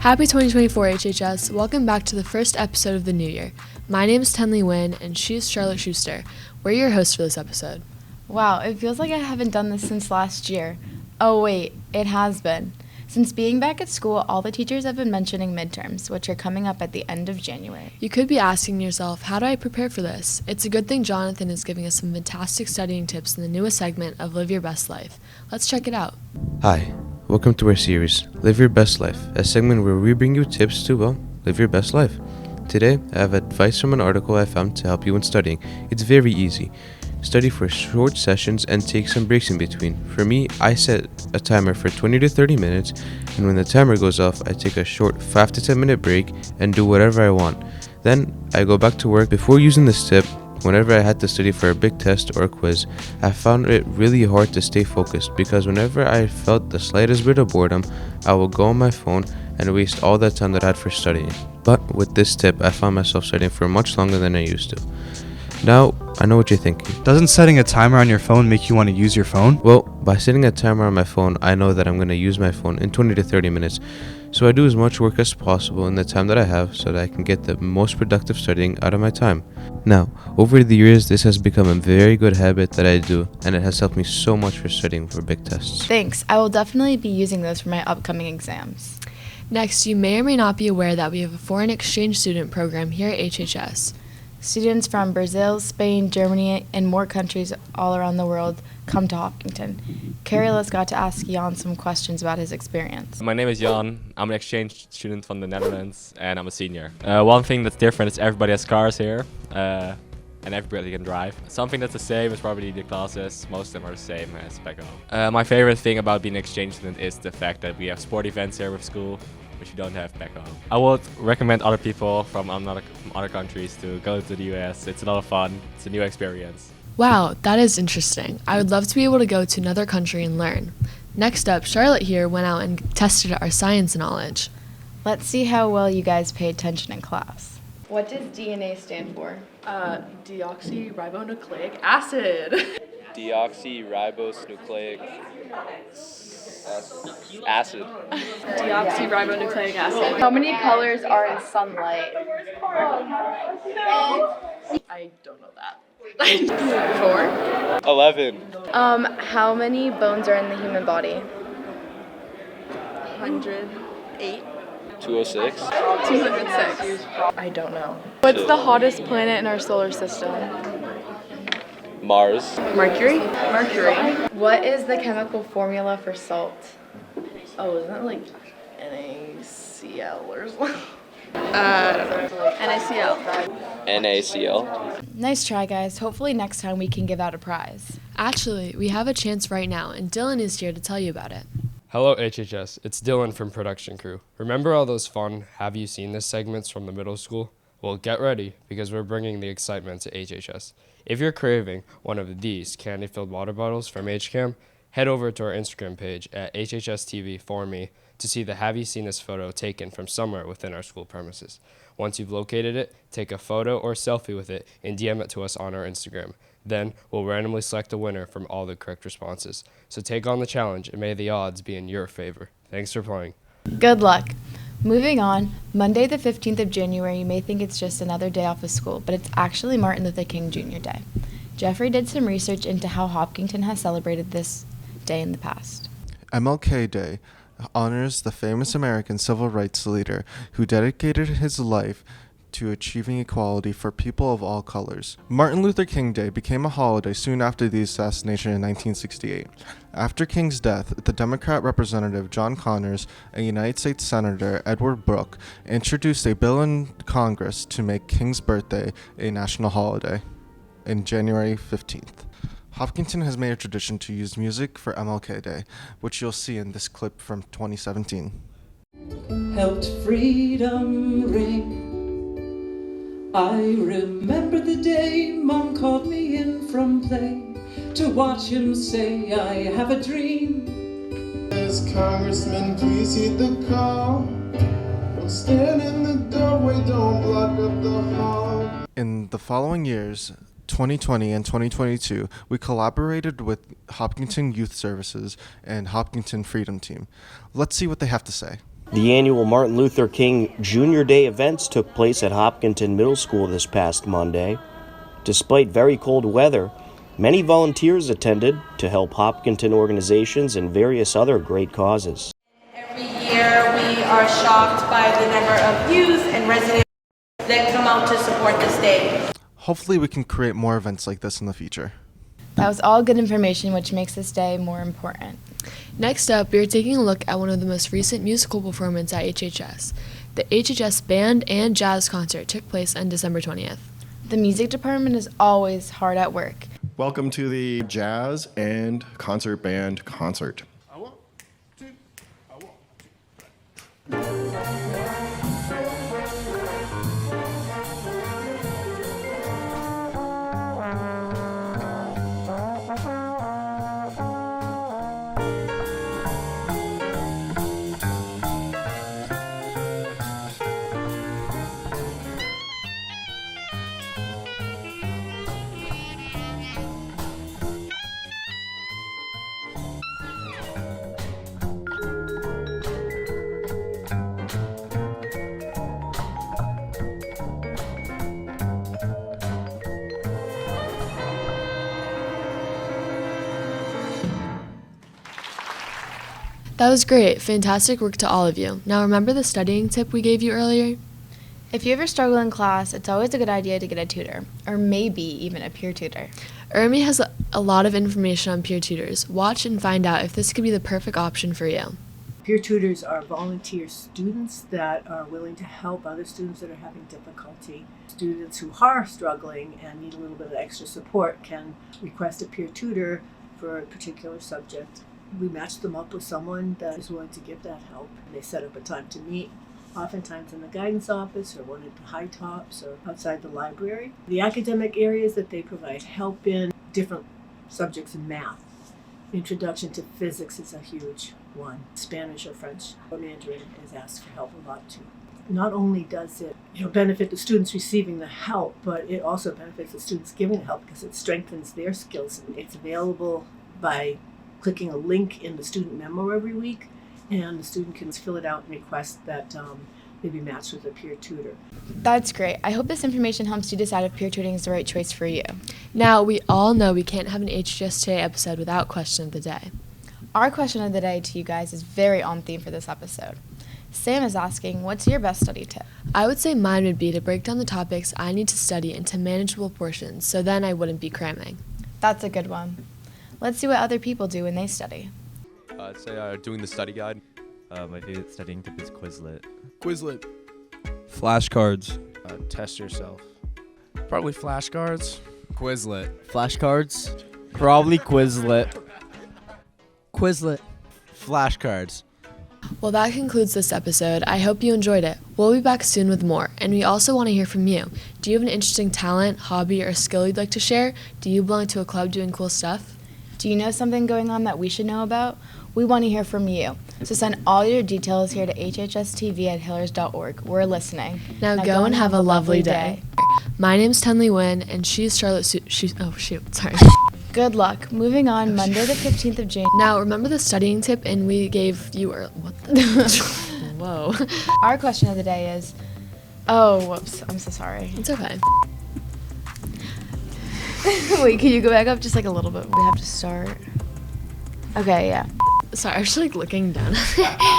Happy 2024 HHS. Welcome back to the first episode of the new year. My name is Tenley Nguyen and she's Charlotte Schuster. We're your hosts for this episode. Wow, it feels like I haven't done this since last year. Oh wait, it has been. Since being back at school, all the teachers have been mentioning midterms, which are coming up at the end of January. You could be asking yourself, how do I prepare for this? It's a good thing Jonathan is giving us some fantastic studying tips in the newest segment of Live Your Best Life. Let's check it out. Hi, welcome to our series, Live Your Best Life, a segment where we bring you tips to, live your best life. Today, I have advice from an article I found to help you when studying. It's very easy. Study for short sessions and take some breaks in between. For me, I set a timer for 20 to 30 minutes, and when the timer goes off, I take a short 5 to 10 minute break and do whatever I want. Then, I go back to work. Before using this tip, whenever I had to study for a big test or a quiz, I found it really hard to stay focused because whenever I felt the slightest bit of boredom, I would go on my phone and waste all that time that I had for studying. But with this tip, I found myself studying for much longer than I used to. Now, I know what you're thinking. Doesn't setting a timer on your phone make you want to use your phone? Well, by setting a timer on my phone, I know that I'm going to use my phone in 20 to 30 minutes. So I do as much work as possible in the time that I have so that I can get the most productive studying out of my time. Now, over the years, this has become a very good habit that I do, and it has helped me so much for studying for big tests. Thanks. I will definitely be using those for my upcoming exams. Next, you may or may not be aware that we have a foreign exchange student program here at HHS. Students from Brazil, Spain, Germany, and more countries all around the world come to Hopkinton. Carolus got to ask Jan some questions about his experience. My name is Jan. I'm an exchange student from the Netherlands, and I'm a senior. One thing that's different is everybody has cars here, and everybody can drive. Something that's the same is probably the classes. Most of them are the same as back home. My favorite thing about being an exchange student is the fact that we have sport events here with school, which you don't have back home. I would recommend other people from other countries to go to the US. It's a lot of fun. It's a new experience. Wow, that is interesting. I would love to be able to go to another country and learn. Next up, Charlotte here went out and tested our science knowledge. Let's see how well you guys pay attention in class. What does DNA stand for? Deoxyribonucleic acid. Deoxyribonucleic acid. Deoxyribonucleic acid. How many colors are in sunlight? I don't know that. 4. 11. How many bones are in the human body? 108. 206. 206. I don't know. What's the hottest planet in our solar system? Mars. Mercury. What is the chemical formula for salt? Oh, isn't it like NaCl or something? I don't know. NaCl. NaCl. Nice try, guys. Hopefully next time we can give out a prize. Actually, we have a chance right now, and Dylan is here to tell you about it. Hello HHS, it's Dylan from Production Crew. Remember all those fun Have You Seen This segments from the middle school? Well, get ready, because we're bringing the excitement to HHS. If you're craving one of these candy-filled water bottles from HCAM, head over to our Instagram page at HHS TV for me to see the Have You Seen This photo taken from somewhere within our school premises. Once you've located it, take a photo or selfie with it and DM it to us on our Instagram. Then we'll randomly select a winner from all the correct responses. So take on the challenge and may the odds be in your favor. Thanks for playing. Good luck. Moving on, Monday the 15th of January, you may think it's just another day off of school, but it's actually Martin Luther King Jr. Day. Jeffrey did some research into how Hopkinton has celebrated this day in the past. MLK Day honors the famous American civil rights leader who dedicated his life to achieving equality for people of all colors. Martin Luther King Day became a holiday soon after the assassination in 1968. After King's death, the Democrat Representative John Connors and United States Senator Edward Brooke introduced a bill in Congress to make King's birthday a national holiday on January 15th. Hopkinton has made a tradition to use music for MLK Day, which you'll see in this clip from 2017. Helped freedom ring. I remember the day Mom called me in from play to watch him say, I have a dream. As Congressman, please heed the call. Don't stand in the doorway, don't block up the hall. In the following years, 2020 and 2022, we collaborated with Hopkinton Youth Services and Hopkinton Freedom Team. Let's see what they have to say. The annual Martin Luther King Junior Day events took place at Hopkinton Middle School this past Monday. Despite very cold weather, many volunteers attended to help Hopkinton organizations and various other great causes. Every year we are shocked by the number of youth and residents that come out to support this day. Hopefully we can create more events like this in the future. That was all good information, which makes this day more important. Next up, we are taking a look at one of the most recent musical performances at HHS. The HHS Band and Jazz Concert took place on December 20th. The music department is always hard at work. Welcome to the Jazz and Concert Band Concert. That was great. Fantastic work to all of you. Now remember the studying tip we gave you earlier? If you ever struggle in class, it's always a good idea to get a tutor, or maybe even a peer tutor. Urmi has a lot of information on peer tutors. Watch and find out if this could be the perfect option for you. Peer tutors are volunteer students that are willing to help other students that are having difficulty. Students who are struggling and need a little bit of extra support can request a peer tutor for a particular subject. We match them up with someone that is willing to give that help. They set up a time to meet, oftentimes in the guidance office or one at the high tops or outside the library. The academic areas that they provide help in, different subjects in math. Introduction to physics is a huge one. Spanish or French or Mandarin is asked for help a lot too. Not only does it benefit the students receiving the help, but it also benefits the students giving the help because it strengthens their skills. It's available by clicking a link in the student memo every week, and the student can fill it out and request that they be matched with a peer tutor. That's great. I hope this information helps you decide if peer tutoring is the right choice for you. Now, we all know we can't have an HHS Today episode without question of the day. Our question of the day to you guys is very on theme for this episode. Sam is asking, what's your best study tip? I would say mine would be to break down the topics I need to study into manageable portions, so then I wouldn't be cramming. That's a good one. Let's see what other people do when they study. I'd say doing the study guide. My favorite studying tip is Quizlet. Quizlet. Flashcards. Test yourself. Probably flashcards. Quizlet. Flashcards. Probably Quizlet. Quizlet. Flashcards. Well, that concludes this episode. I hope you enjoyed it. We'll be back soon with more, and we also want to hear from you. Do you have an interesting talent, hobby, or skill you'd like to share? Do you belong to a club doing cool stuff? Do you know something going on that we should know about? We want to hear from you. So send all your details here to hhstv@hillers.org. We're listening. Now go and have a lovely day. My name's Tenley Wynn, and she's Charlotte sorry. Good luck. Moving on, Monday the 15th of June. Now, remember the studying tip and we gave you, what the? Whoa. Our question of the day is, oh, whoops, I'm so sorry. It's okay. Wait, can you go back up just like a little bit? We have to start. Okay, yeah. Sorry, I was just looking down.